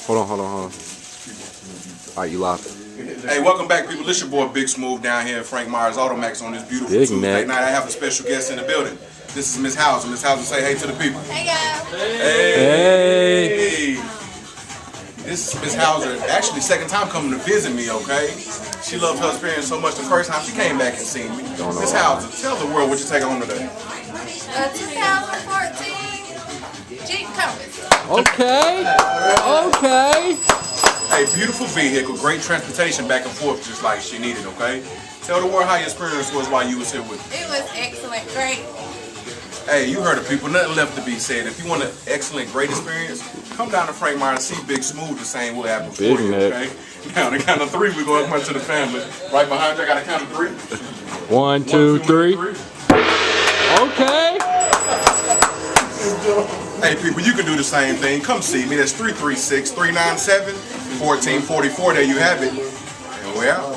Hold on. All right, you live. Hey, welcome back, people. This your boy Big Smooth down here at Frank Myers Automax on this beautiful Big Tuesday Mac. night. I have a special guest in the building. This is Miss Hauser. Miss Hauser, say hey to the people. Hey, guys. Hey. This is Miss Hauser. Actually, second time coming to visit me, okay? She loved her experience so much the first time she came back and seen me. Miss Hauser, tell the world what you take on today. 2014 Jeep Compass. Okay. Hey, beautiful vehicle, great transportation back and forth just like she needed, okay? Tell the world how your experience was while you was here with me. It was excellent, great. Hey, you heard of people, nothing left to be said. If you want an excellent, great experience, come down to Frank Myers, see Big Smooth, the same will happen for Big you, Mac. okay? Now, on the count of three, we're going to come to the family. Right behind you, I got a count of three. 1, 2, 3. Okay. Hey, people, you can do the same thing. Come see me. That's 336-397-1444. There you have it. And we're out.